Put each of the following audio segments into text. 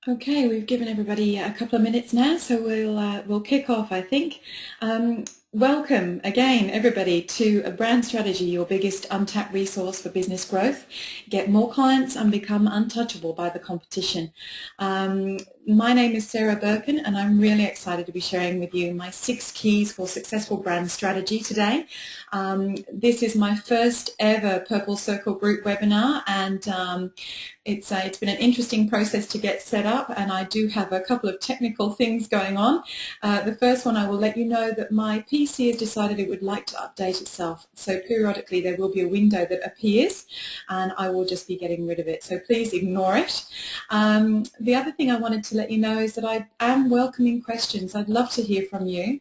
Okay, we've given everybody a couple of minutes now, so we'll kick off, I think. Welcome again, everybody, to a Brand Strategy, your biggest untapped resource for business growth. Get more clients and become untouchable by the competition. My name is Sarah Birkin, and I'm really excited to be sharing with you my 6 keys for successful brand strategy today. This is my first ever Purple Circle group webinar, and it's been an interesting process to get set up, and I do have a couple of technical things going on. The first one, I will let you know that my PC has decided it would like to update itself. So periodically there will be a window that appears, and I will just be getting rid of it. So please ignore it. The other thing I wanted to let you know is that I am welcoming questions. I'd love to hear from you.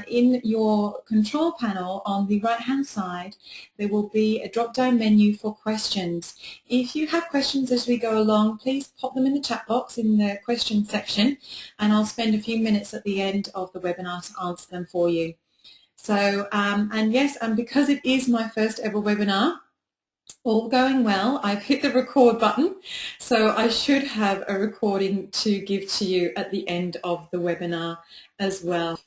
In your control panel on the right-hand side, there will be a drop-down menu for questions. If you have questions as we go along, please pop them in the chat box in the question section, and I'll spend a few minutes at the end of the webinar to answer them for you. So, and yes, and because it is my first ever webinar, all going well, I've hit the record button, so I should have a recording to give to you at the end of the webinar as well.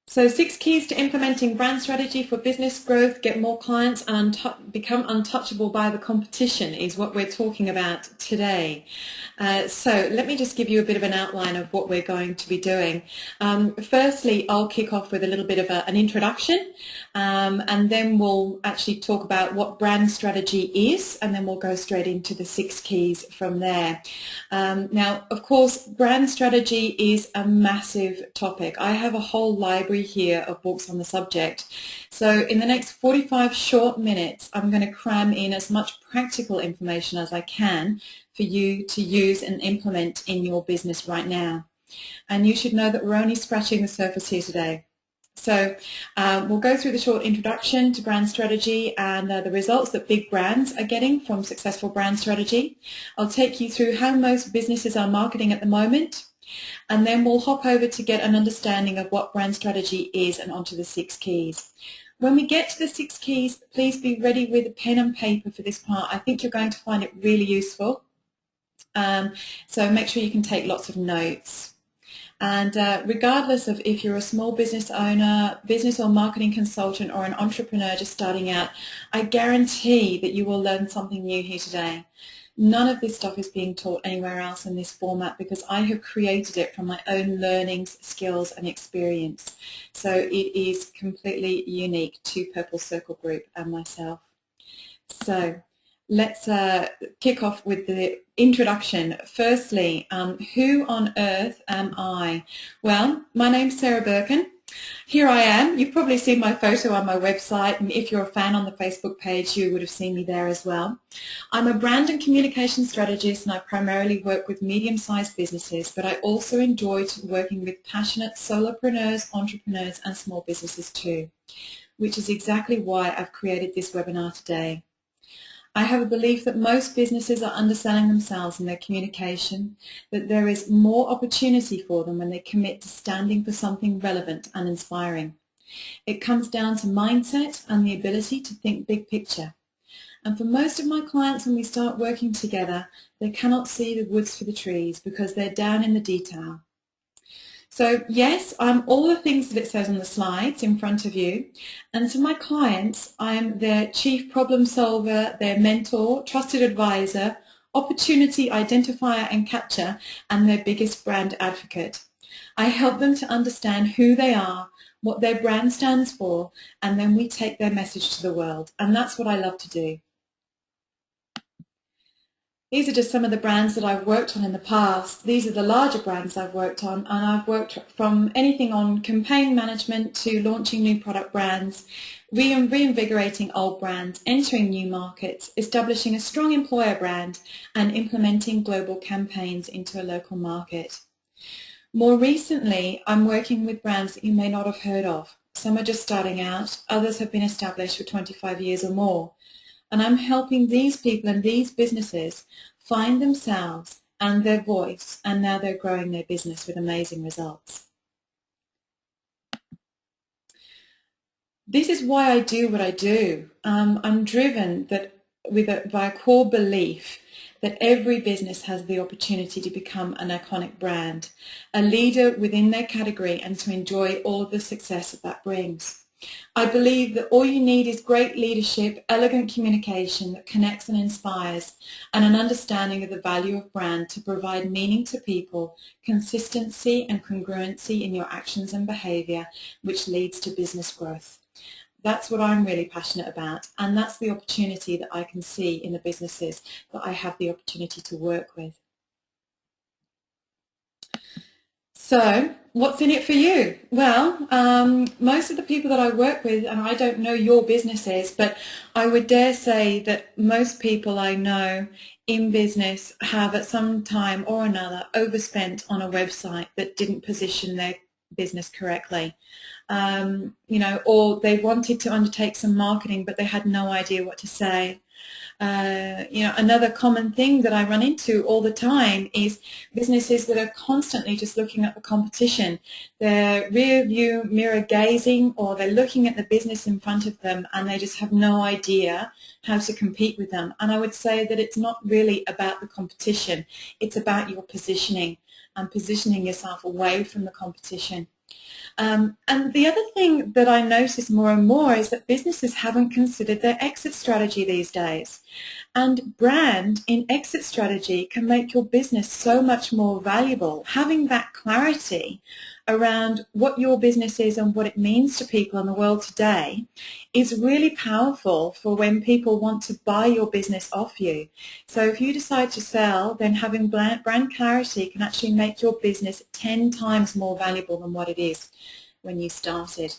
So 6 keys to implementing brand strategy for business growth, get more clients and become untouchable by the competition is what we're talking about today. So let me just give you a bit of an outline of what we're going to be doing. Firstly, I'll kick off with a little bit of an introduction, and then we'll actually talk about what brand strategy is, and then we'll go straight into the 6 keys from there. Now, of course, brand strategy is a massive topic. I have a whole library here of books on the subject. So in the next 45 short minutes, I'm going to cram in as much practical information as I can for you to use and implement in your business right now. And you should know that we're only scratching the surface here today. So we'll go through the short introduction to brand strategy and the results that big brands are getting from successful brand strategy. I'll take you through how most businesses are marketing at the moment, and then we'll hop over to get an understanding of what brand strategy is and onto the 6 keys. When we get to the 6 keys, please be ready with a pen and paper for this part. I think you're going to find it really useful. So make sure you can take lots of notes. And regardless of if you're a small business owner, business or marketing consultant, or an entrepreneur just starting out, I guarantee that you will learn something new here today. None of this stuff is being taught anywhere else in this format because I have created it from my own learnings, skills and experience. So it is completely unique to Purple Circle Group and myself. So let's kick off with the introduction. Firstly, who on earth am I? Well, my name's Sarah Birkin. Here I am. You've probably seen my photo on my website, and if you're a fan on the Facebook page, you would have seen me there as well. I'm a brand and communication strategist, and I primarily work with medium-sized businesses, but I also enjoy working with passionate solopreneurs, entrepreneurs, and small businesses too, which is exactly why I've created this webinar today. I have a belief that most businesses are underselling themselves in their communication, that there is more opportunity for them when they commit to standing for something relevant and inspiring. It comes down to mindset and the ability to think big picture. And for most of my clients, when we start working together, they cannot see the woods for the trees because they're down in the detail. So yes, I'm all the things that it says on the slides in front of you, and to my clients, I'm their chief problem solver, their mentor, trusted advisor, opportunity identifier and catcher, and their biggest brand advocate. I help them to understand who they are, what their brand stands for, and then we take their message to the world, and that's what I love to do. These are just some of the brands that I've worked on in the past. These are the larger brands I've worked on, and I've worked from anything on campaign management to launching new product brands, reinvigorating old brands, entering new markets, establishing a strong employer brand, and implementing global campaigns into a local market. More recently, I'm working with brands that you may not have heard of. Some are just starting out, others have been established for 25 years or more. And I'm helping these people and these businesses find themselves and their voice, and now they're growing their business with amazing results. This is why I do what I do. I'm driven by a core belief that every business has the opportunity to become an iconic brand, a leader within their category, and to enjoy all of the success that brings. I believe that all you need is great leadership, elegant communication that connects and inspires, and an understanding of the value of brand to provide meaning to people, consistency and congruency in your actions and behaviour, which leads to business growth. That's what I'm really passionate about, and that's the opportunity that I can see in the businesses that I have the opportunity to work with. So, what's in it for you? Well, most of the people that I work with, and I don't know your businesses, but I would dare say that most people I know in business have at some time or another overspent on a website that didn't position their business correctly. Or they wanted to undertake some marketing, but they had no idea what to say. Another common thing that I run into all the time is businesses that are constantly just looking at the competition. They're rear view mirror gazing, or they're looking at the business in front of them and they just have no idea how to compete with them. And I would say that it's not really about the competition. It's about your positioning and positioning yourself away from the competition. And the other thing that I notice more and more is that businesses haven't considered their exit strategy these days. And brand in exit strategy can make your business so much more valuable. Having that clarity around what your business is and what it means to people in the world today is really powerful for when people want to buy your business off you. So if you decide to sell, then having brand clarity can actually make your business 10 times more valuable than what it is when you started.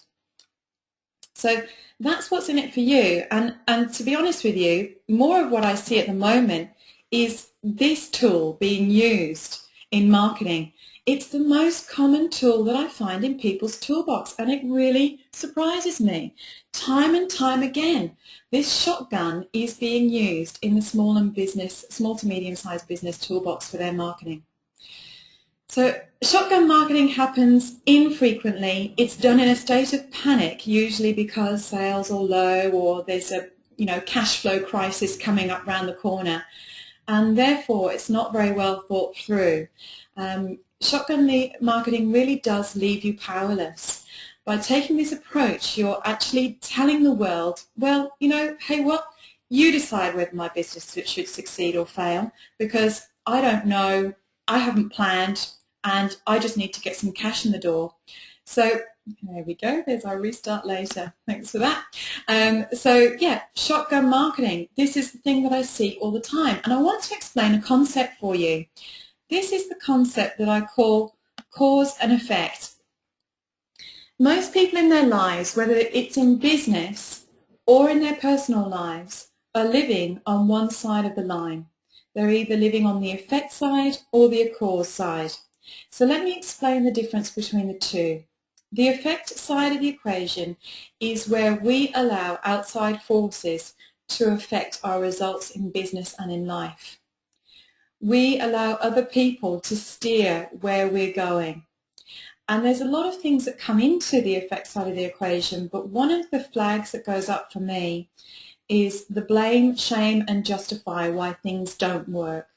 So that's what's in it for you. And to be honest with you, more of what I see at the moment is this tool being used in marketing. It's the most common tool that I find in people's toolbox, and it really surprises me. Time and time again, this shotgun is being used in the small to medium-sized business toolbox for their marketing. So shotgun marketing happens infrequently. It's done in a state of panic, usually because sales are low or there's a cash flow crisis coming up round the corner, and therefore it's not very well thought through. Shotgun marketing really does leave you powerless. By taking this approach, you're actually telling the world, well, hey, what? You decide whether my business should succeed or fail, because I don't know, I haven't planned, and I just need to get some cash in the door. So there we go. There's our restart later. Thanks for that. So yeah, shotgun marketing. This is the thing that I see all the time. And I want to explain a concept for you. This is the concept that I call cause and effect. Most people in their lives, whether it's in business or in their personal lives, are living on one side of the line. They're either living on the effect side or the cause side. So let me explain the difference between the two. The effect side of the equation is where we allow outside forces to affect our results in business and in life. We allow other people to steer where we're going. And there's a lot of things that come into the effect side of the equation, but one of the flags that goes up for me is the blame, shame, and justify why things don't work.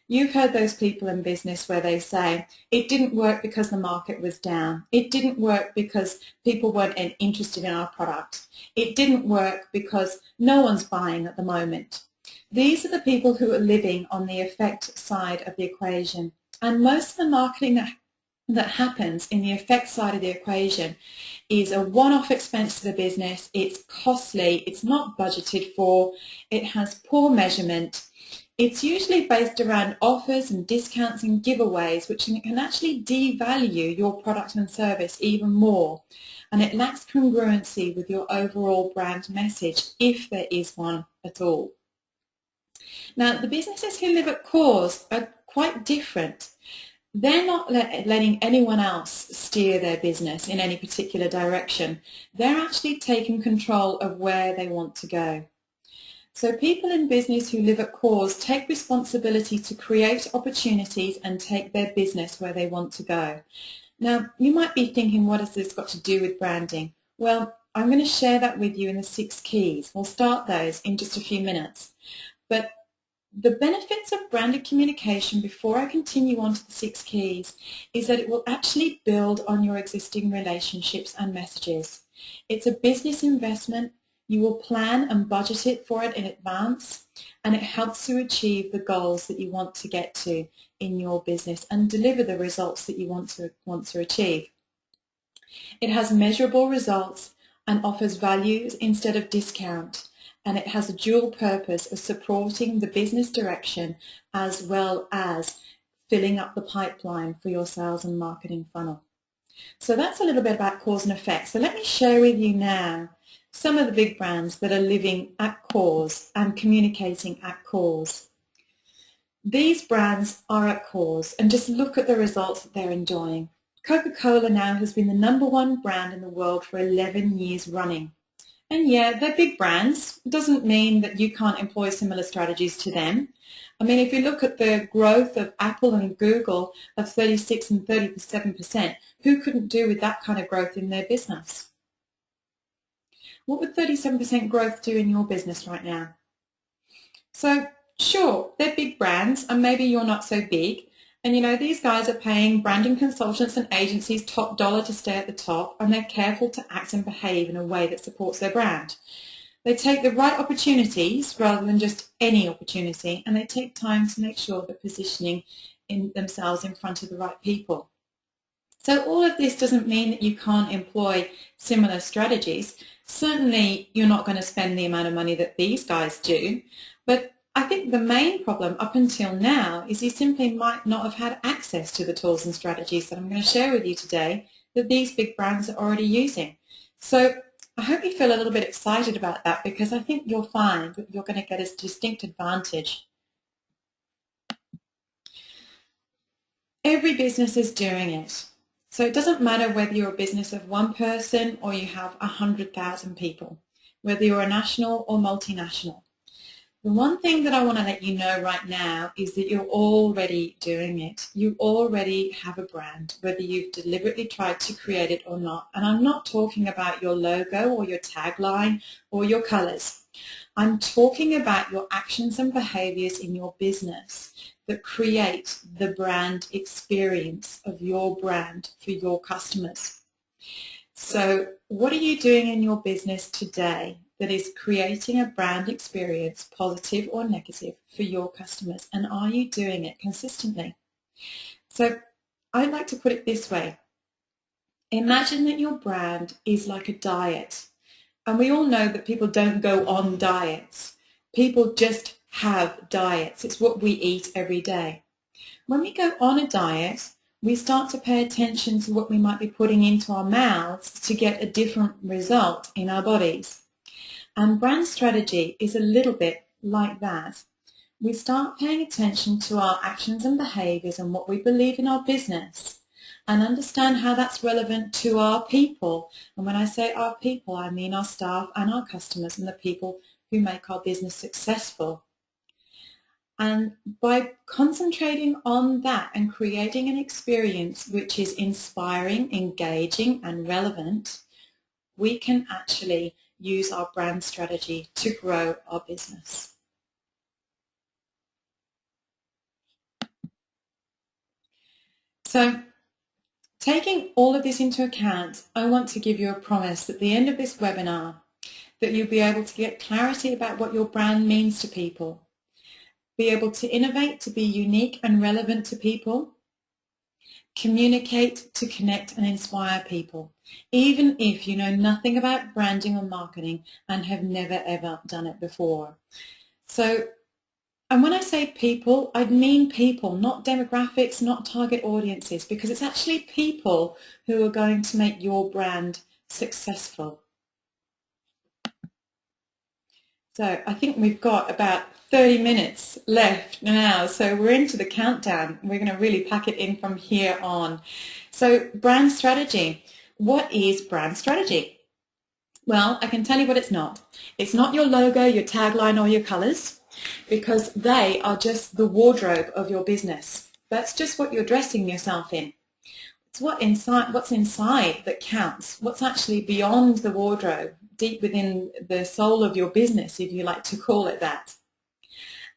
You've heard those people in business where they say, it didn't work because the market was down. It didn't work because people weren't interested in our product. It didn't work because no one's buying at the moment. These are the people who are living on the effect side of the equation. And most of the marketing that happens in the effect side of the equation is a one-off expense to the business. It's costly. It's not budgeted for. It has poor measurement. It's usually based around offers and discounts and giveaways, which can actually devalue your product and service even more. And it lacks congruency with your overall brand message, if there is one at all. Now, the businesses who live at cause are quite different. They're not letting anyone else steer their business in any particular direction. They're actually taking control of where they want to go. So people in business who live at cause take responsibility to create opportunities and take their business where they want to go. Now, you might be thinking, what has this got to do with branding? Well, I'm going to share that with you in the 6 keys. We'll start those in just a few minutes. But The benefits of branded communication, before I continue on to the 6 keys, is that it will actually build on your existing relationships and messages. It's a business investment. You will plan and budget it for it in advance, and it helps you achieve the goals that you want to get to in your business and deliver the results that you want to achieve. It has measurable results and offers values instead of discount, and it has a dual purpose of supporting the business direction as well as filling up the pipeline for your sales and marketing funnel. So that's a little bit about cause and effect. So let me share with you now some of the big brands that are living at cause and communicating at cause. These brands are at cause, and just look at the results that they're enjoying. Coca-Cola now has been the #1 brand in the world for 11 years running. And yeah, they're big brands. It doesn't mean that you can't employ similar strategies to them. I mean, if you look at the growth of Apple and Google of 36 and 37%, who couldn't do with that kind of growth in their business? What would 37% growth do in your business right now? So sure, they're big brands, and maybe you're not so big. And you know, these guys are paying branding consultants and agencies top dollar to stay at the top, and they're careful to act and behave in a way that supports their brand. They take the right opportunities rather than just any opportunity, and they take time to make sure they're positioning themselves in front of the right people. So all of this doesn't mean that you can't employ similar strategies. Certainly you're not going to spend the amount of money that these guys do, but I think the main problem up until now is you simply might not have had access to the tools and strategies that I'm going to share with you today that these big brands are already using. So I hope you feel a little bit excited about that, because I think you'll find that you're going to get a distinct advantage. Every business is doing it. So it doesn't matter whether you're a business of one person or you have 100,000 people, whether you're a national or multinational. The one thing that I want to let you know right now is that you're already doing it. You already have a brand, whether you've deliberately tried to create it or not. And I'm not talking about your logo or your tagline or your colors. I'm talking about your actions and behaviors in your business that create the brand experience of your brand for your customers. So what are you doing in your business today that is creating a brand experience, positive or negative, for your customers? And are you doing it consistently? So I'd like to put it this way. Imagine that your brand is like a diet. And we all know that people don't go on diets. People just have diets. It's what we eat every day. When we go on a diet, we start to pay attention to what we might be putting into our mouths to get a different result in our bodies. And brand strategy is a little bit like that. We start paying attention to our actions and behaviors and what we believe in our business, and understand how that's relevant to our people. And when I say our people, I mean our staff and our customers and the people who make our business successful. And by concentrating on that and creating an experience which is inspiring, engaging, and relevant, we can actually use our brand strategy to grow our business. So, taking all of this into account, I want to give you a promise at the end of this webinar that you'll be able to get clarity about what your brand means to people, be able to innovate to be unique and relevant to people, communicate to connect and inspire people, even if you know nothing about branding or marketing and have never ever done it before. So, and when I say people, I mean people, not demographics, not target audiences, because it's actually people who are going to make your brand successful. So I think we've got about 30 minutes left now, so we're into the countdown. We're going to really pack it in from here on. So brand strategy. What is brand strategy? Well, I can tell you what it's not. It's not your logo, your tagline, or your colors, because they are just the wardrobe of your business. That's just what you're dressing yourself in. It's what's inside that counts, what's actually beyond the wardrobe, deep within the soul of your business, if you like to call it that.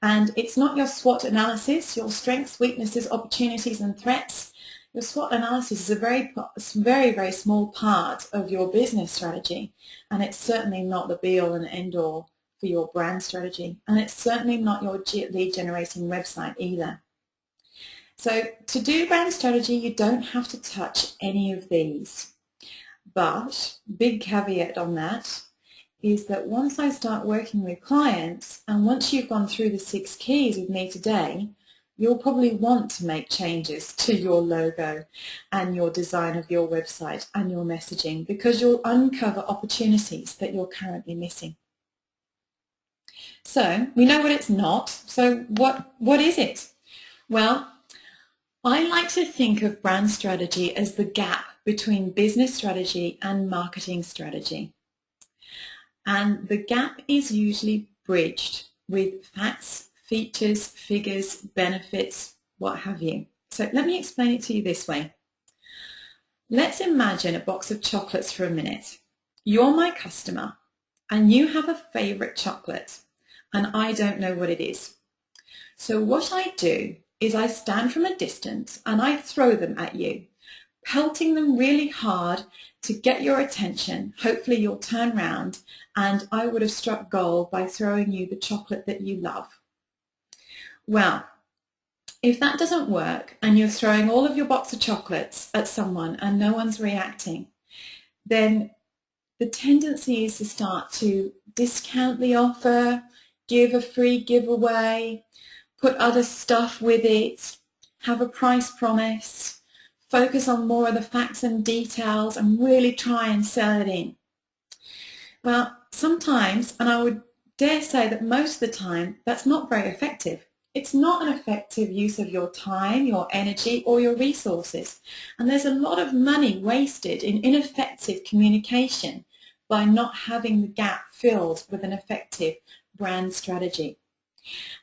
And it's not your SWOT analysis, your strengths, weaknesses, opportunities and threats. Your SWOT analysis is a very, very small part of your business strategy, and it's certainly not the be-all and end-all for your brand strategy, and it's certainly not your lead generating website either. So to do brand strategy, you don't have to touch any of these. But big caveat on that is that once I start working with clients, and once you've gone through the 6 keys with me today, you'll probably want to make changes to your logo and your design of your website and your messaging, because you'll uncover opportunities that you're currently missing. So we know what it's not. So what is it? Well, I like to think of brand strategy as the gap between business strategy and marketing strategy. And the gap is usually bridged with facts, features, figures, benefits, what have you. So let me explain it to you this way. Let's imagine a box of chocolates for a minute. You're my customer and you have a favorite chocolate and I don't know what it is. So what I do is I stand from a distance and I throw them at you, pelting them really hard to get your attention. Hopefully you'll turn round and I would have struck gold by throwing you the chocolate that you love. Well, if that doesn't work and you're throwing all of your box of chocolates at someone and no one's reacting, then the tendency is to start to discount the offer, give a free giveaway, put other stuff with it, have a price promise, focus on more of the facts and details and really try and sell it in. Well, sometimes, and I would dare say that most of the time, that's not very effective. It's not an effective use of your time, your energy or your resources. And there's a lot of money wasted in ineffective communication by not having the gap filled with an effective brand strategy.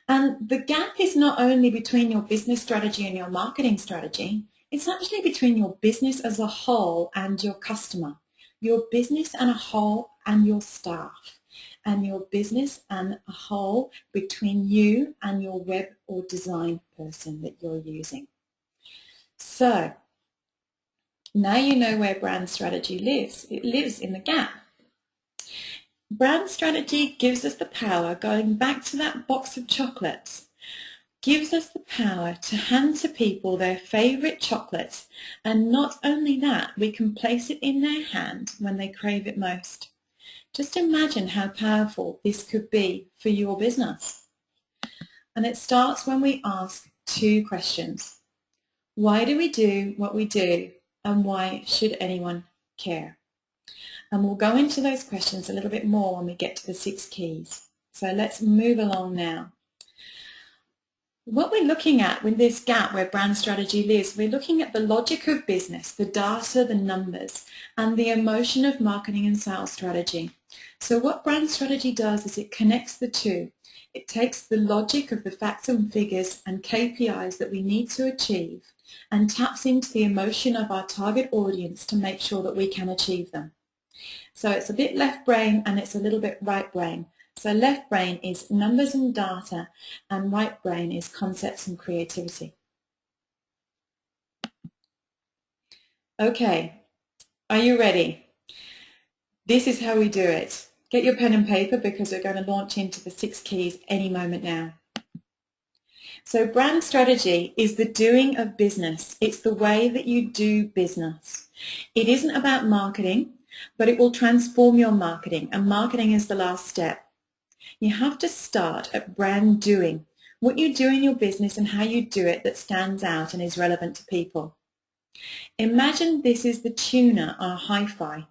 And the gap is not only between your business strategy and your marketing strategy, it's actually between your business as a whole and your customer, your business and a whole and your staff, and your business and a whole between you and your web or design person that you're using. So now you know where brand strategy lives. It lives in the gap. Brand strategy gives us the power, going back to that box of chocolates, gives us the power to hand to people their favourite chocolate, and not only that, we can place it in their hand when they crave it most. Just imagine how powerful this could be for your business. And it starts when we ask 2 questions. Why do we do what we do, and why should anyone care? And we'll go into those questions a little bit more when we get to the 6 keys. So let's move along now. What we're looking at with this gap where brand strategy lives, we're looking at the logic of business, the data, the numbers, and the emotion of marketing and sales strategy. So what brand strategy does is it connects the 2. It takes the logic of the facts and figures and KPIs that we need to achieve and taps into the emotion of our target audience to make sure that we can achieve them. So it's a bit left brain and it's a little bit right brain. So left brain is numbers and data and right brain is concepts and creativity. Okay, are you ready? This is how we do it. Get your pen and paper because we're going to launch into the 6 keys any moment now. So brand strategy is the doing of business. It's the way that you do business. It isn't about marketing, but it will transform your marketing, and marketing is the last step. You have to start at brand doing, what you do in your business and how you do it that stands out and is relevant to people. Imagine this is the tuner on a hi-fi,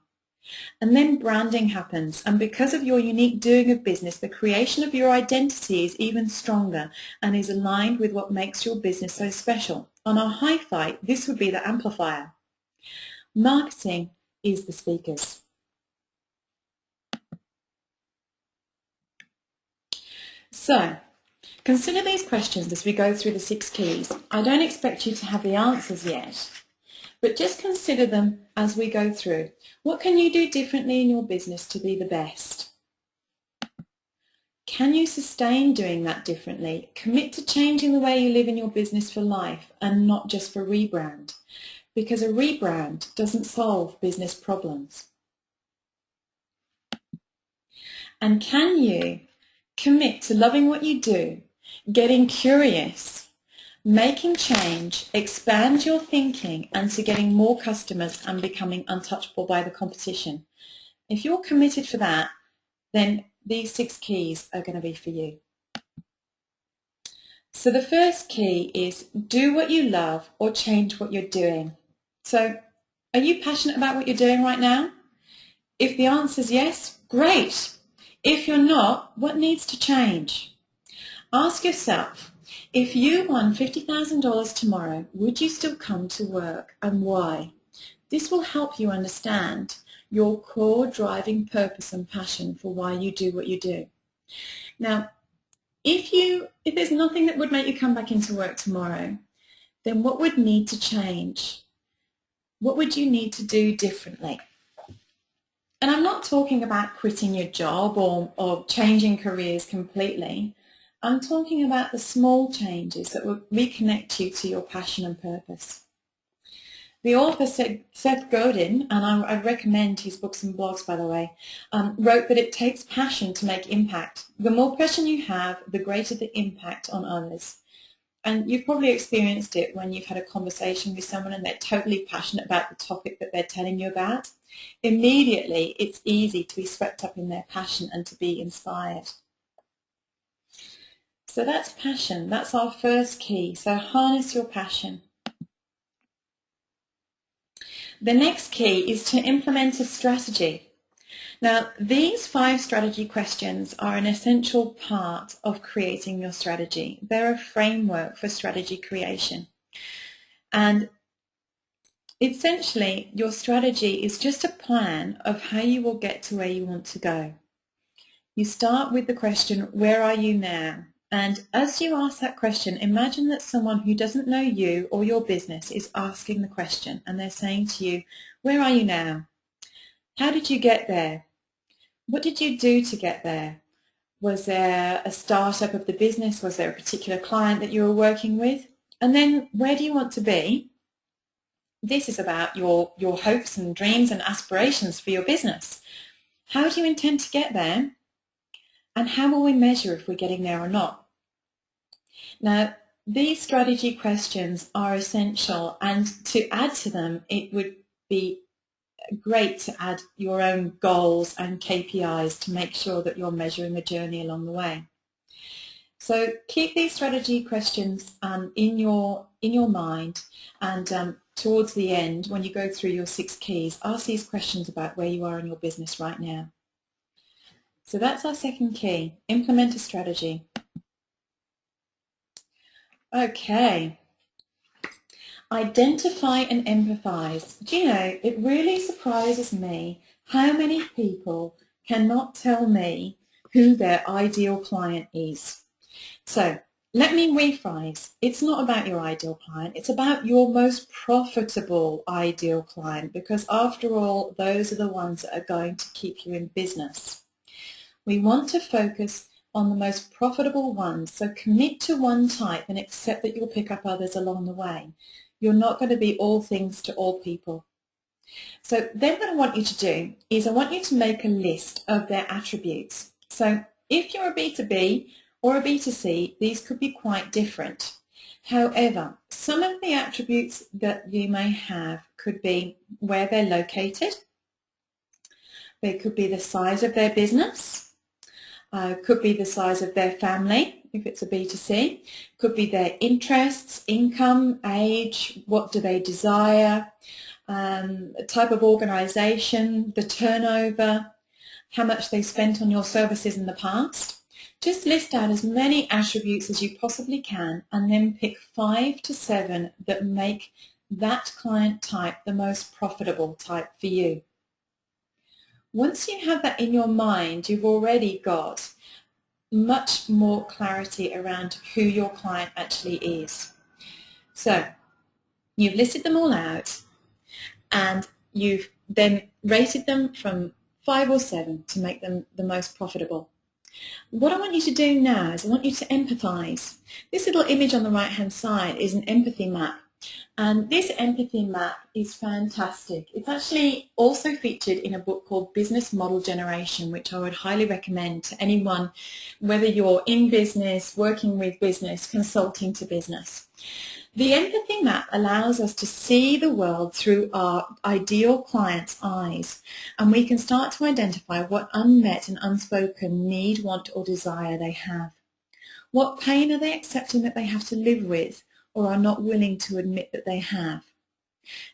and then branding happens, and because of your unique doing of business, the creation of your identity is even stronger and is aligned with what makes your business so special. On a hi-fi, this would be the amplifier. Marketing is the speakers. So, consider these questions as we go through the 6 keys. I don't expect you to have the answers yet, but just consider them as we go through. What can you do differently in your business to be the best? Can you sustain doing that differently? Commit to changing the way you live in your business for life and not just for rebrand, because a rebrand doesn't solve business problems. And can you commit to loving what you do, getting curious, making change, expand your thinking, and to getting more customers and becoming untouchable by the competition? If you're committed for that, then these 6 keys are going to be for you. So the first key is do what you love or change what you're doing. So are you passionate about what you're doing right now? If the answer is yes, great. If you're not, what needs to change? Ask yourself, if you won $50,000 tomorrow, would you still come to work and why? This will help you understand your core driving purpose and passion for why you do what you do. Now, if there's nothing that would make you come back into work tomorrow, then what would need to change? What would you need to do differently? And I'm not talking about quitting your job or changing careers completely. I'm talking about the small changes that will reconnect you to your passion and purpose. The author Seth Godin, and I recommend his books and blogs, by the way, wrote that it takes passion to make impact. The more passion you have, the greater the impact on others. And you've probably experienced it when you've had a conversation with someone and they're totally passionate about the topic that they're telling you about. Immediately, it's easy to be swept up in their passion and to be inspired. So that's passion. That's our first key. So harness your passion. The next key is to implement a strategy. Now, these 5 strategy questions are an essential part of creating your strategy. They're a framework for strategy creation. And essentially, your strategy is just a plan of how you will get to where you want to go. You start with the question, where are you now? And as you ask that question, imagine that someone who doesn't know you or your business is asking the question and they're saying to you, where are you now? How did you get there? What did you do to get there? Was there a startup of the business? Was there a particular client that you were working with? And then where do you want to be? This is about your hopes and dreams and aspirations for your business. How do you intend to get there? And how will we measure if we're getting there or not? Now, these strategy questions are essential, and to add to them, it would be great to add your own goals and KPIs to make sure that you're measuring the journey along the way. So keep these strategy questions in your mind, and towards the end, when you go through your 6 keys, ask these questions about where you are in your business right now. So that's our second key, implement a strategy. Okay. Identify and empathize. Do you know, it really surprises me how many people cannot tell me who their ideal client is. So let me rephrase. It's not about your ideal client. It's about your most profitable ideal client, because after all, those are the ones that are going to keep you in business. We want to focus on the most profitable ones, so commit to one type and accept that you'll pick up others along the way. You're not going to be all things to all people. So then what I want you to do is I want you to make a list of their attributes. So if you're a B2B or a B2C, these could be quite different. However, some of the attributes that you may have could be where they're located. They could be the size of their business. Could be the size of their family, if it's a B2C. Could be their interests, income, age, what do they desire, type of organisation, the turnover, how much they spent on your services in the past. Just list out as many attributes as you possibly can, and then pick 5 to 7 that make that client type the most profitable type for you. Once you have that in your mind, you've already got much more clarity around who your client actually is. So you've listed them all out, and you've then rated them from 5 or 7 to make them the most profitable. What I want you to do now is I want you to empathize. This little image on the right hand side is an empathy map. And this empathy map is fantastic. It's actually also featured in a book called Business Model Generation, which I would highly recommend to anyone, whether you're in business, working with business, consulting to business. The empathy map allows us to see the world through our ideal client's eyes, and we can start to identify what unmet and unspoken need, want, or desire they have. What pain are they accepting that they have to live with or are not willing to admit that they have?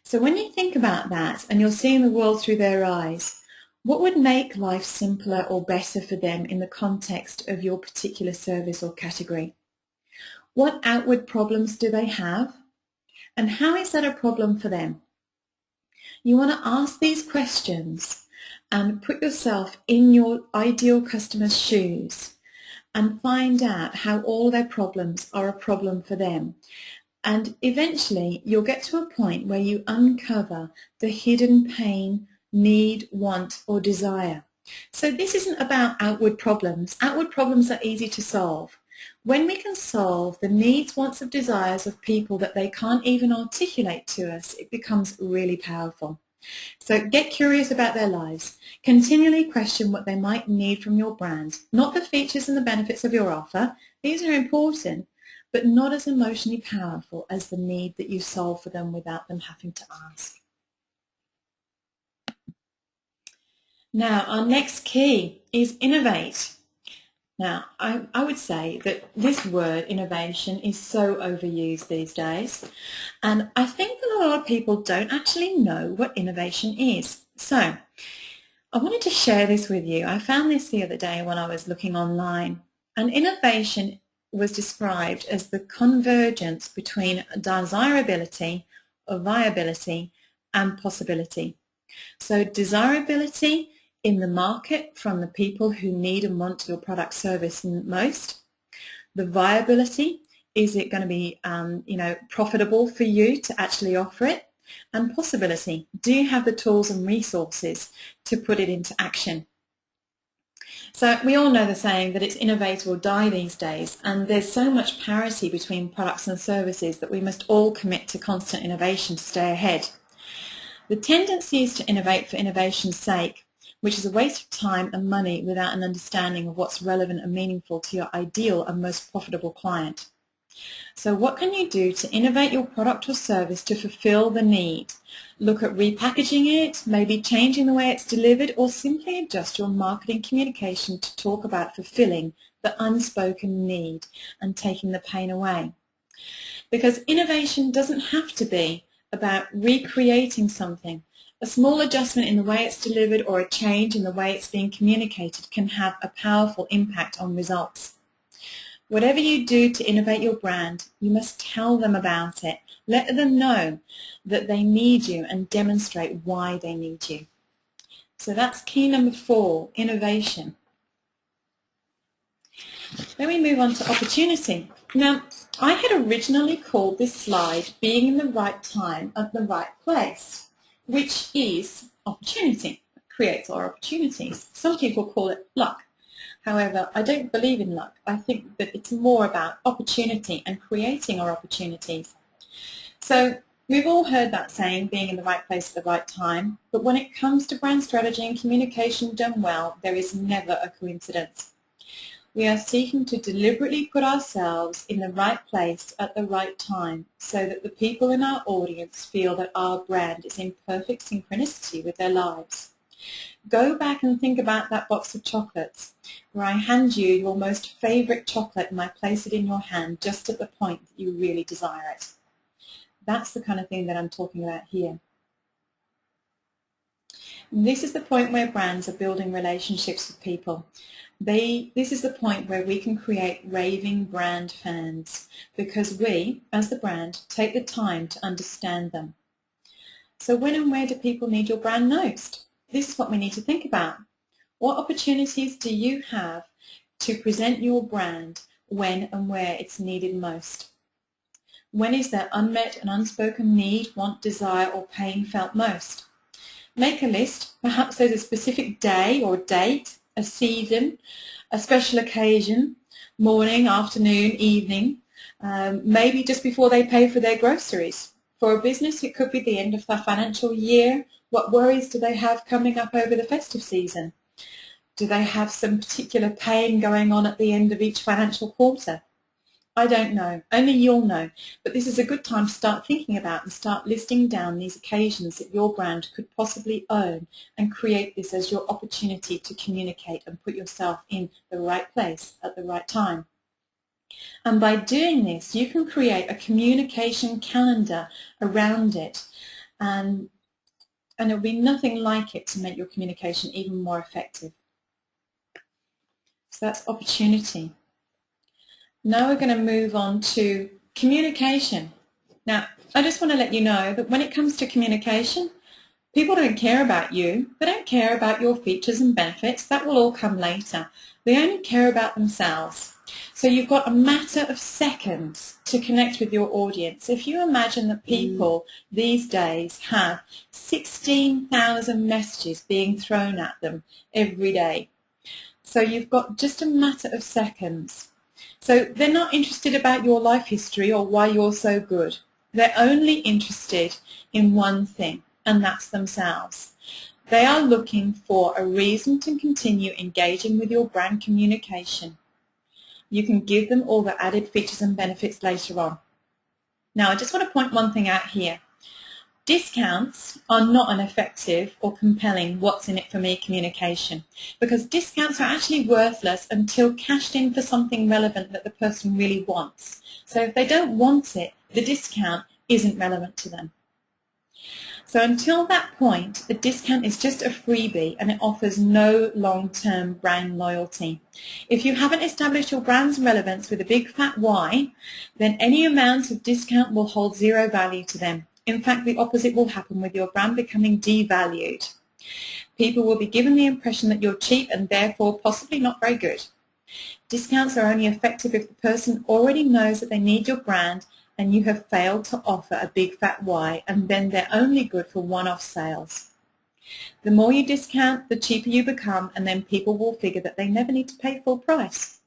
So when you think about that and you're seeing the world through their eyes, what would make life simpler or better for them in the context of your particular service or category? What outward problems do they have? And how is that a problem for them? You want to ask these questions and put yourself in your ideal customer's shoes and find out how all their problems are a problem for them. And eventually you'll get to a point where you uncover the hidden pain, need, want, or desire. So this isn't about outward problems. Outward problems are easy to solve. When we can solve the needs, wants, and desires of people that they can't even articulate to us, it becomes really powerful. So get curious about their lives. Continually question what they might need from your brand, not the features and the benefits of your offer. These are important, but not as emotionally powerful as the need that you solve for them without them having to ask. Now, our next key is innovate. Now, I would say that this word, innovation, is so overused these days, and I think that a lot of people don't actually know what innovation is. So, I wanted to share this with you. I found this the other day when I was looking online, and innovation was described as the convergence between desirability, viability, and possibility. So desirability in the market from the people who need and want your product service most. The viability, is it going to be profitable for you to actually offer it? And possibility, do you have the tools and resources to put it into action? So we all know the saying that it's innovate or die these days, and there's so much parity between products and services that we must all commit to constant innovation to stay ahead. The tendency is to innovate for innovation's sake, which is a waste of time and money without an understanding of what's relevant and meaningful to your ideal and most profitable client. So what can you do to innovate your product or service to fulfill the need? Look at repackaging it, maybe changing the way it's delivered, or simply adjust your marketing communication to talk about fulfilling the unspoken need and taking the pain away. Because innovation doesn't have to be about recreating something. A small adjustment in the way it's delivered or a change in the way it's being communicated can have a powerful impact on results. Whatever you do to innovate your brand, you must tell them about it. Let them know that they need you and demonstrate why they need you. So that's key number 4, innovation. Then we move on to opportunity. Now, I had originally called this slide being in the right time at the right place, which is opportunity. It creates our opportunities. Some people call it luck. However, I don't believe in luck. I think that it's more about opportunity and creating our opportunities. So we've all heard that saying, being in the right place at the right time, but when it comes to brand strategy and communication done well, there is never a coincidence. We are seeking to deliberately put ourselves in the right place at the right time so that the people in our audience feel that our brand is in perfect synchronicity with their lives. Go back and think about that box of chocolates where I hand you your most favorite chocolate and I place it in your hand just at the point that you really desire it. That's the kind of thing that I'm talking about here. This is the point where brands are building relationships with people. This is the point where we can create raving brand fans because we, as the brand, take the time to understand them. So when and where do people need your brand most? This is what we need to think about. What opportunities do you have to present your brand when and where it's needed most? When is there unmet and unspoken need, want, desire, or pain felt most? Make a list. Perhaps there's a specific day or date a season, a special occasion, morning, afternoon, evening, maybe just before they pay for their groceries. For a business, it could be the end of the financial year. What worries do they have coming up over the festive season? Do they have some particular pain going on at the end of each financial quarter? I don't know. Only you'll know. But this is a good time to start thinking about and start listing down these occasions that your brand could possibly own and create this as your opportunity to communicate and put yourself in the right place at the right time. And by doing this, you can create a communication calendar around it, and there'll be nothing like it to make your communication even more effective. So that's opportunity. Now we're going to move on to communication. Now, I just want to let you know that when it comes to communication, people don't care about you. They don't care about your features and benefits. That will all come later. They only care about themselves. So you've got a matter of seconds to connect with your audience. If you imagine that people these days have 16,000 messages being thrown at them every day. So you've got just a matter of seconds. So they're not interested about your life history or why you're so good. They're only interested in one thing, and that's themselves. They are looking for a reason to continue engaging with your brand communication. You can give them all the added features and benefits later on. Now, I just want to point one thing out here. Discounts are not an effective or compelling what's in it for me communication, because discounts are actually worthless until cashed in for something relevant that the person really wants. So if they don't want it, the discount isn't relevant to them. So until that point, a discount is just a freebie and it offers no long-term brand loyalty. If you haven't established your brand's relevance with a big fat why, then any amount of discount will hold zero value to them. In fact, the opposite will happen with your brand becoming devalued. People will be given the impression that you're cheap and therefore possibly not very good. Discounts are only effective if the person already knows that they need your brand and you have failed to offer a big fat why, and then they're only good for one-off sales. The more you discount, the cheaper you become, and then people will figure that they never need to pay full price.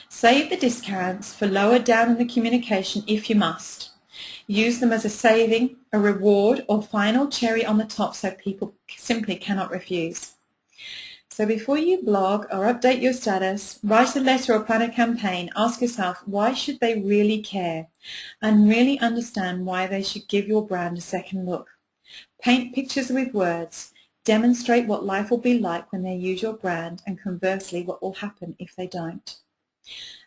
Save the discounts for lower down in the communication if you must. Use them as a saving, a reward, or final cherry on the top so people simply cannot refuse. So before you blog or update your status, write a letter or plan a campaign, ask yourself, why should they really care? And really understand why they should give your brand a second look. Paint pictures with words. Demonstrate what life will be like when they use your brand, and conversely, what will happen if they don't.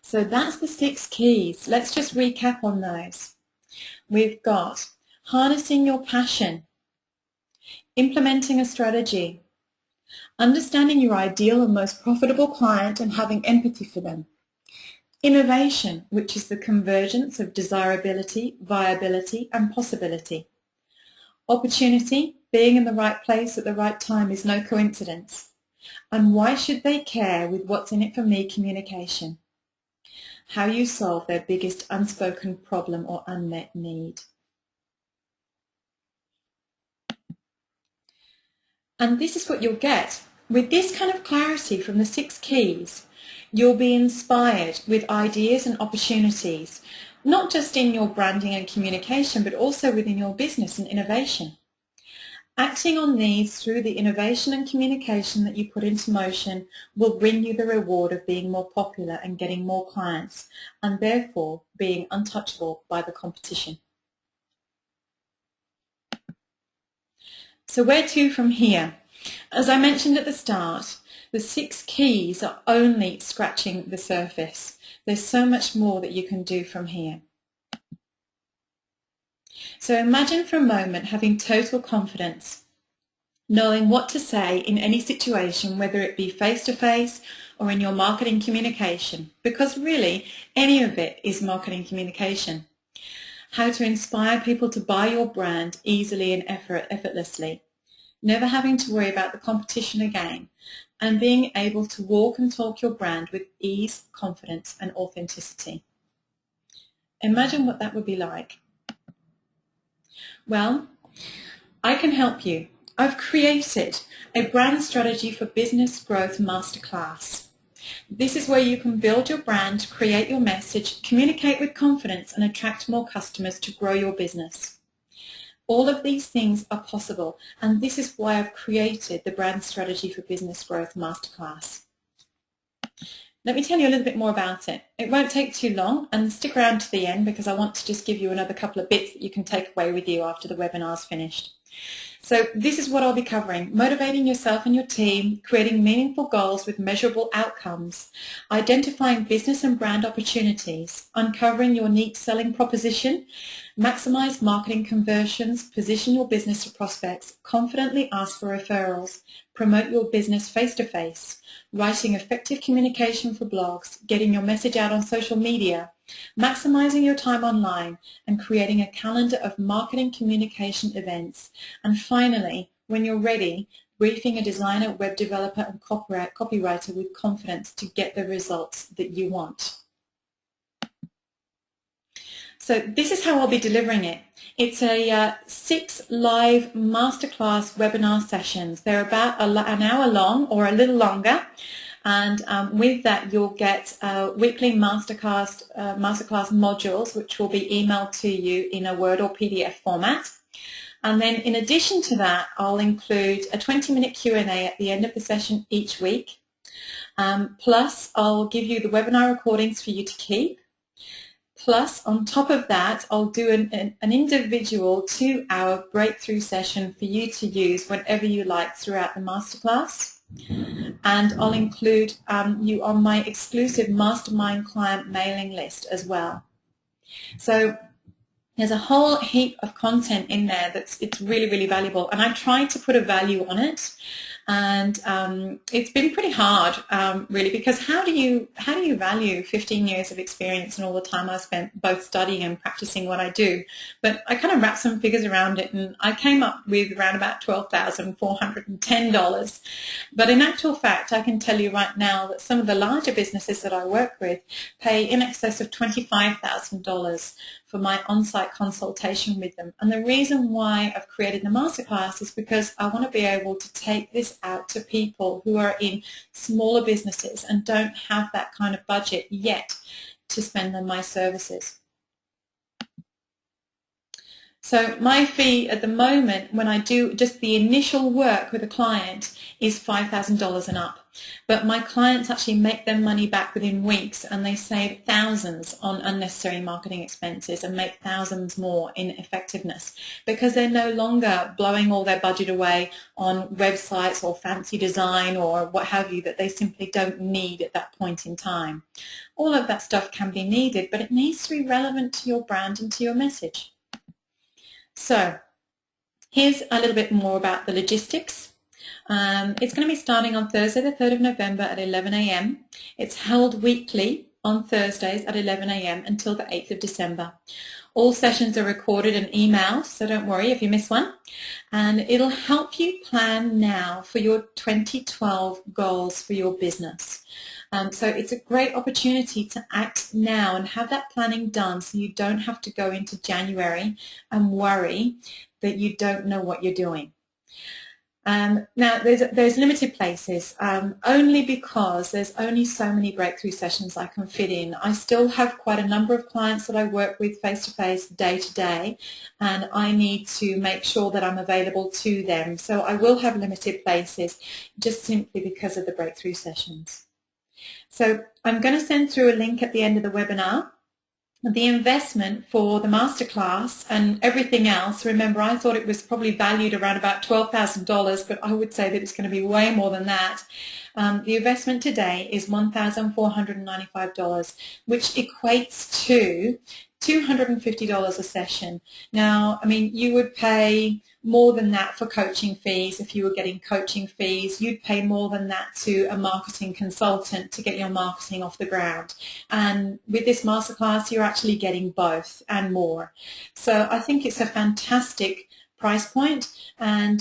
So that's the 6 keys. Let's just recap on those. We've got harnessing your passion, implementing a strategy, understanding your ideal and most profitable client and having empathy for them, innovation, which is the convergence of desirability, viability and possibility, opportunity, being in the right place at the right time is no coincidence, and why should they care with what's in it for me communication, how you solve their biggest unspoken problem or unmet need. And this is what you'll get. With this kind of clarity from the 6 keys, you'll be inspired with ideas and opportunities, not just in your branding and communication, but also within your business and innovation. Acting on these through the innovation and communication that you put into motion will bring you the reward of being more popular and getting more clients, and therefore being untouchable by the competition. So where to from here? As I mentioned at the start, the 6 keys are only scratching the surface. There's so much more that you can do from here. So imagine for a moment having total confidence, knowing what to say in any situation, whether it be face-to-face or in your marketing communication, because really any of it is marketing communication. How to inspire people to buy your brand easily and effortlessly, never having to worry about the competition again, and being able to walk and talk your brand with ease, confidence and authenticity. Imagine what that would be like. Well, I can help you. I've created a brand strategy for business growth masterclass. This is where you can build your brand, create your message, communicate with confidence, and attract more customers to grow your business. All of these things are possible, and this is why I've created the brand strategy for business growth masterclass. Let me tell you a little bit more about it. It won't take too long, and stick around to the end because I want to just give you another couple of bits that you can take away with you after the webinar's finished. So this is what I'll be covering: motivating yourself and your team, creating meaningful goals with measurable outcomes, identifying business and brand opportunities, uncovering your unique selling proposition, maximize marketing conversions, position your business to prospects, confidently ask for referrals, promote your business face-to-face, writing effective communication for blogs, getting your message out on social media, maximizing your time online, and creating a calendar of marketing communication events. And finally, when you're ready, briefing a designer, web developer, and copywriter with confidence to get the results that you want. So this is how I'll be delivering it. It's a 6 live masterclass webinar sessions. They're about an hour long or a little longer. And with that, you'll get weekly masterclass modules, which will be emailed to you in a Word or PDF format. And then in addition to that, I'll include a 20-minute Q&A at the end of the session each week. Plus, I'll give you the webinar recordings for you to keep. Plus, on top of that, I'll do an individual 2-hour breakthrough session for you to use whenever you like throughout the masterclass. And I'll include you on my exclusive mastermind client mailing list as well. So there's a whole heap of content in there it's really, really valuable, and I've tried to put a value on it. And it's been pretty hard, really, because how do you value 15 years of experience and all the time I spent both studying and practicing what I do? But I kind of wrapped some figures around it, and I came up with around about $12,410. But in actual fact, I can tell you right now that some of the larger businesses that I work with pay in excess of $25,000 for my on-site consultation with them. And the reason why I've created the masterclass is because I want to be able to take this out to people who are in smaller businesses and don't have that kind of budget yet to spend on my services. So my fee at the moment, when I do just the initial work with a client, is $5,000 and up. But my clients actually make their money back within weeks, and they save thousands on unnecessary marketing expenses and make thousands more in effectiveness, because they're no longer blowing all their budget away on websites or fancy design or what have you that they simply don't need at that point in time. All of that stuff can be needed, but it needs to be relevant to your brand and to your message. So here's a little bit more about the logistics. It's going to be starting on Thursday the 3rd of November at 11 a.m. It's held weekly on Thursdays at 11 a.m. until the 8th of December. All sessions are recorded and emailed, so don't worry if you miss one. And it'll help you plan now for your 2012 goals for your business. So it's a great opportunity to act now and have that planning done so you don't have to go into January and worry that you don't know what you're doing. Now, there's limited places, only because there's only so many breakthrough sessions I can fit in. I still have quite a number of clients that I work with face-to-face, day-to-day, and I need to make sure that I'm available to them. So I will have limited places just simply because of the breakthrough sessions. So I'm going to send through a link at the end of the webinar. The investment for the masterclass and everything else, remember I thought it was probably valued around about $12,000, but I would say that it's going to be way more than that. The investment today is $1,495, which equates to $250 a session. Now, I mean, you would pay more than that for coaching fees if you were getting coaching fees. You'd pay more than that to a marketing consultant to get your marketing off the ground. And with this masterclass, you're actually getting both and more. So I think it's a fantastic price point, and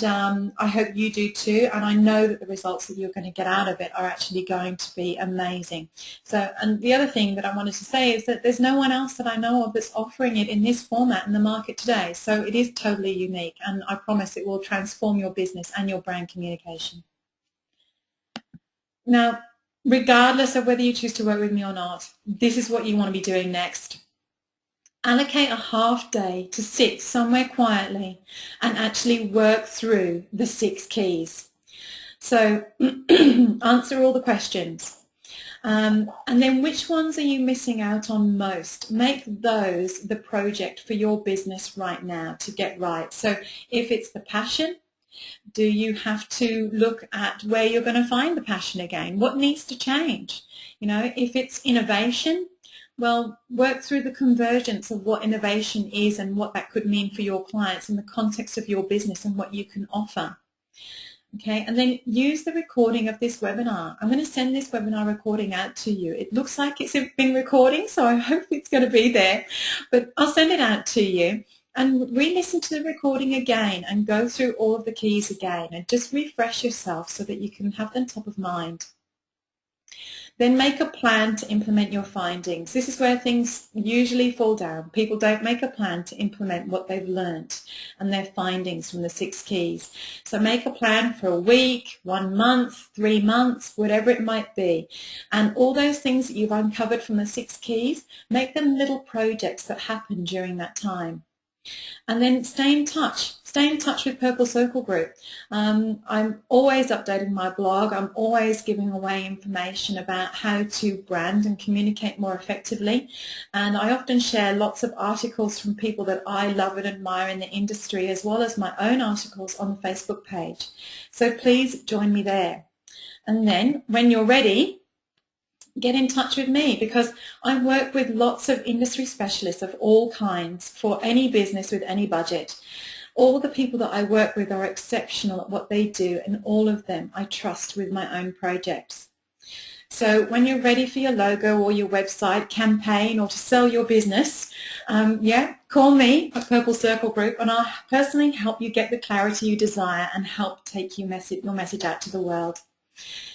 I hope you do too, and I know that the results that you're going to get out of it are actually going to be amazing. So, and the other thing that I wanted to say is that there's no one else that I know of that's offering it in this format in the market today, so it is totally unique, and I promise it will transform your business and your brand communication. Now, regardless of whether you choose to work with me or not, this is what you want to be doing next. Allocate a half day to sit somewhere quietly and actually work through the 6 keys. So answer all the questions. And then which ones are you missing out on most? Make those the project for your business right now to get right. So if it's the passion, do you have to look at where you're going to find the passion again? What needs to change? You know, if it's innovation, well, work through the convergence of what innovation is and what that could mean for your clients in the context of your business and what you can offer. Okay, and then use the recording of this webinar. I'm going to send this webinar recording out to you. It looks like it's been recording, so I hope it's going to be there, but I'll send it out to you. And re-listen to the recording again and go through all of the keys again and just refresh yourself so that you can have them top of mind. Then make a plan to implement your findings. This is where things usually fall down. People don't make a plan to implement what they've learnt and their findings from the 6 keys. So make a plan for a week, 1 month, 3 months, whatever it might be. And all those things that you've uncovered from the 6 keys, make them little projects that happen during that time. And then stay in touch. Stay in touch with Purple Circle Group. I'm always updating my blog. I'm always giving away information about how to brand and communicate more effectively. And I often share lots of articles from people that I love and admire in the industry, as well as my own articles on the Facebook page. So please join me there. And then when you're ready, get in touch with me, because I work with lots of industry specialists of all kinds for any business with any budget. All the people that I work with are exceptional at what they do, and all of them I trust with my own projects. So when you're ready for your logo or your website campaign or to sell your business, call me at Purple Circle Group, and I'll personally help you get the clarity you desire and help take your message out to the world.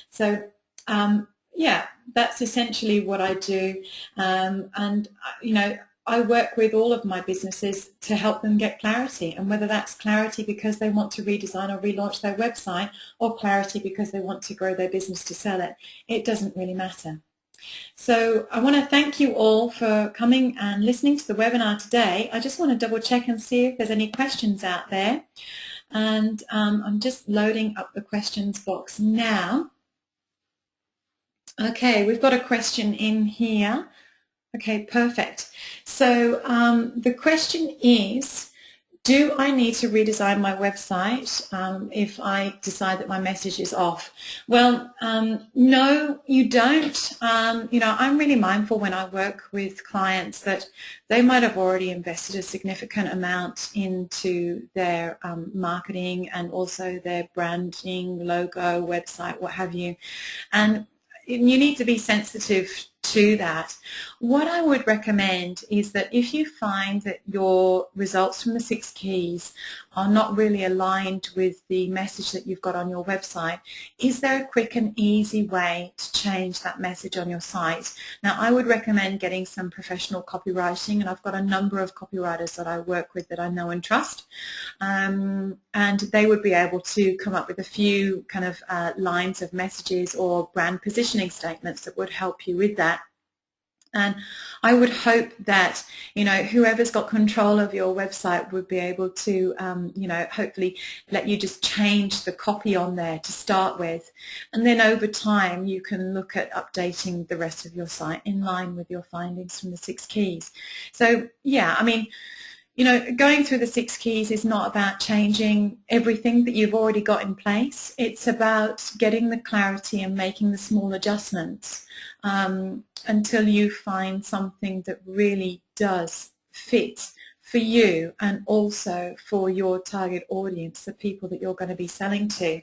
So that's essentially what I do, and you know, I work with all of my businesses to help them get clarity, and whether that's clarity because they want to redesign or relaunch their website, or clarity because they want to grow their business to sell it, it doesn't really matter. So I want to thank you all for coming and listening to the webinar today. I just want to double check and see if there's any questions out there, and I'm just loading up the questions box now. Okay, we've got a question in here. Okay, perfect. So the question is, do I need to redesign my website if I decide that my message is off? Well, no, you don't. You know, I'm really mindful when I work with clients that they might have already invested a significant amount into their marketing and also their branding, logo, website, what have you. And you need to be sensitive to that. What I would recommend is that if you find that your results from the 6 keys are not really aligned with the message that you've got on your website, is there a quick and easy way to change that message on your site? Now, I would recommend getting some professional copywriting, and I've got a number of copywriters that I work with that I know and trust, and they would be able to come up with a few kind of lines of messages or brand positioning statements that would help you with that. And I would hope that, you know, whoever's got control of your website would be able to, you know, hopefully let you just change the copy on there to start with. And then over time, you can look at updating the rest of your site in line with your findings from the 6 keys. So, yeah, I mean, you know, going through the 6 keys is not about changing everything that you've already got in place. It's about getting the clarity and making the small adjustments until you find something that really does fit for you and also for your target audience, the people that you're going to be selling to.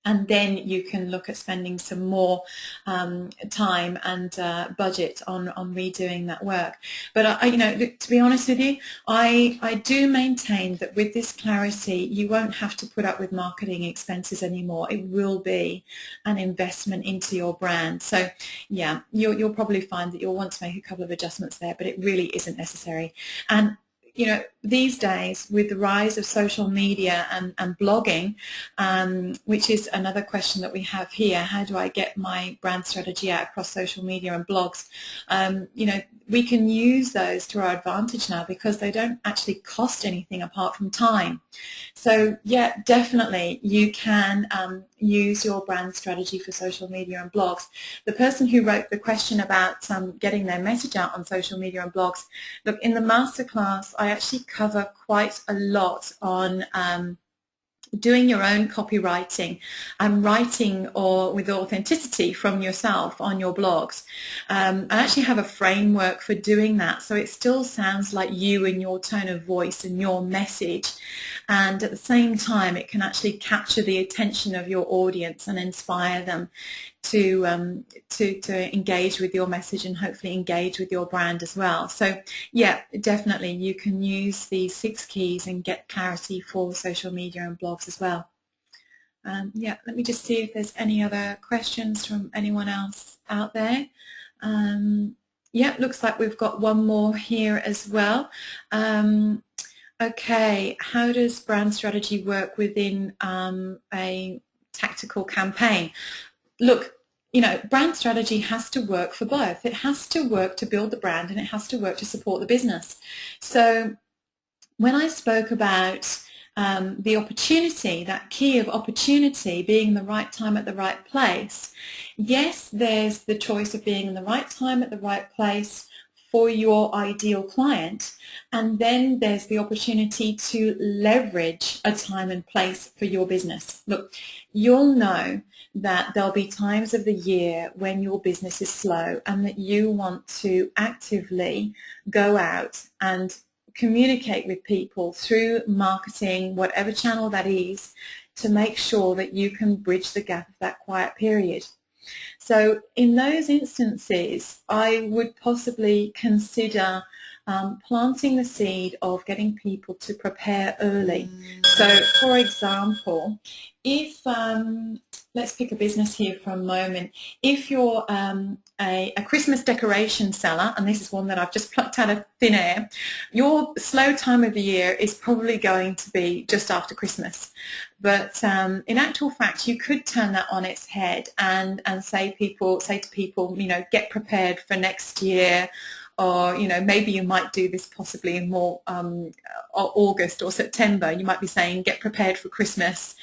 And then you can look at spending some more time and budget on redoing that work. But you know, to be honest with you, I do maintain that with this clarity, you won't have to put up with marketing expenses anymore. It will be an investment into your brand. So yeah, you'll probably find that you'll want to make a couple of adjustments there, but it really isn't necessary. And you know, these days with the rise of social media and blogging, which is another question that we have here, how do I get my brand strategy out across social media and blogs? You know, we can use those to our advantage now because they don't actually cost anything apart from time. So yeah, definitely you can use your brand strategy for social media and blogs. The person who wrote the question about getting their message out on social media and blogs, look, in the masterclass I actually cover quite a lot on doing your own copywriting and writing or with authenticity from yourself on your blogs. I actually have a framework for doing that, so it still sounds like you and your tone of voice and your message, and at the same time it can actually capture the attention of your audience and inspire them to engage with your message and hopefully engage with your brand as well. So yeah, definitely you can use these 6 keys and get clarity for social media and blogs as well. Yeah, let me just see if there's any other questions from anyone else out there. Yeah, looks like we've got one more here as well. Okay, how does brand strategy work within a tactical campaign? Look, you know, brand strategy has to work for both. It has to work to build the brand and it has to work to support the business. So when I spoke about the opportunity, that key of opportunity being the right time at the right place, yes, there's the choice of being in the right time at the right place for your ideal client, and then there's the opportunity to leverage a time and place for your business. Look, you'll know that there'll be times of the year when your business is slow and that you want to actively go out and communicate with people through marketing, whatever channel that is, to make sure that you can bridge the gap of that quiet period. So in those instances, I would possibly consider planting the seed of getting people to prepare early. So for example, if let's pick a business here for a moment. If you're a Christmas decoration seller, and this is one that I've just plucked out of thin air, your slow time of the year is probably going to be just after Christmas. But in actual fact, you could turn that on its head and say to people, you know, get prepared for next year. Or, you know, maybe you might do this possibly in more August or September. You might be saying, get prepared for Christmas.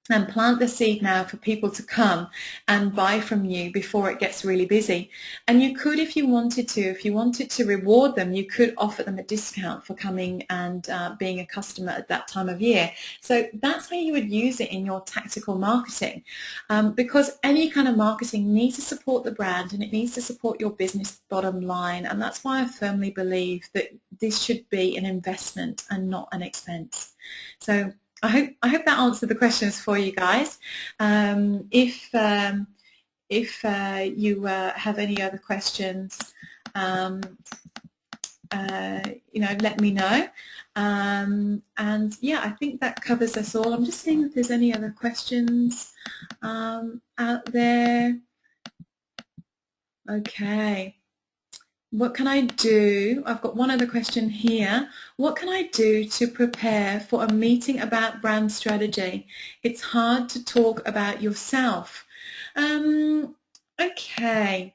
And plant the seed now for people to come and buy from you before it gets really busy. And you could, if you wanted to reward them, you could offer them a discount for coming and being a customer at that time of year. So that's how you would use it in your tactical marketing, because any kind of marketing needs to support the brand and it needs to support your business bottom line. And that's why I firmly believe that this should be an investment and not an expense. So I hope that answered the questions for you guys. If you have any other questions, you know, let me know. And yeah, I think that covers us all. I'm just seeing if there's any other questions out there. Okay. What can I do? I've got one other question here. What can I do to prepare for a meeting about brand strategy? It's hard to talk about yourself. Okay.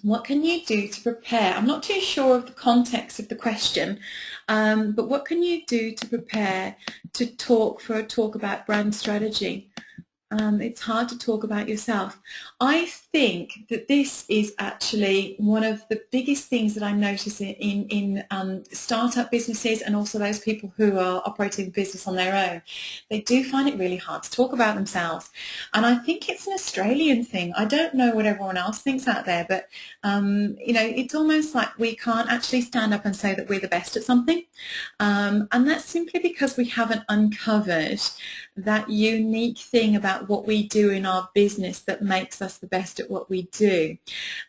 What can you do to prepare? I'm not too sure of the context of the question, but what can you do to prepare to talk about brand strategy? It's hard to talk about yourself. I think that this is actually one of the biggest things that I notice in startup businesses, and also those people who are operating business on their own. They do find it really hard to talk about themselves. And I think it's an Australian thing. I don't know what everyone else thinks out there, but it's almost like we can't actually stand up and say that we're the best at something. And that's simply because we haven't uncovered that unique thing about what we do in our business that makes us the best at what we do,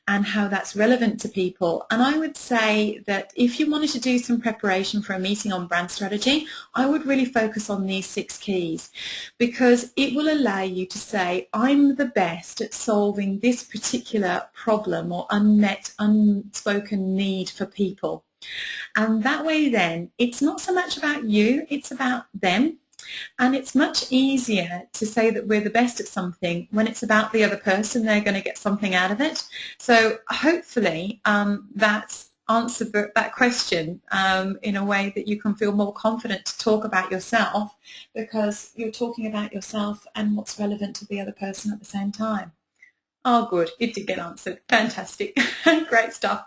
and how that's relevant to people. And I would say that if you wanted to do some preparation for a meeting on brand strategy, I would really focus on these 6 keys, because it will allow you to say, I'm the best at solving this particular problem or unmet, unspoken need for people. And that way then, it's not so much about you, it's about them. And it's much easier to say that we're the best at something when it's about the other person. They're going to get something out of it. So hopefully that's answered that question in a way that you can feel more confident to talk about yourself, because you're talking about yourself and what's relevant to the other person at the same time. Oh, good. It did get answered. Fantastic. Great stuff.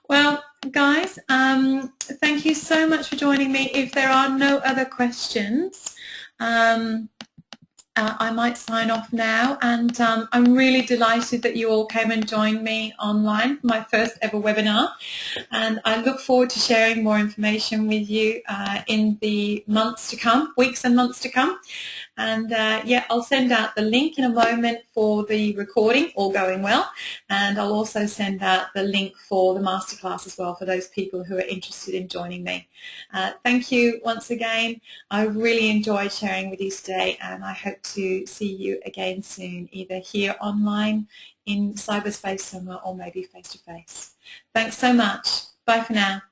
Well, guys, thank you so much for joining me. If there are no other questions, I might sign off now, and I'm really delighted that you all came and joined me online for my first ever webinar, and I look forward to sharing more information with you in the months to come, weeks and months to come. And yeah, I'll send out the link in a moment for the recording, all going well, and I'll also send out the link for the masterclass as well for those people who are interested in joining me. Thank you once again. I really enjoyed sharing with you today, and I hope to see you again soon, either here online, in cyberspace somewhere, or maybe face to face. Thanks so much. Bye for now.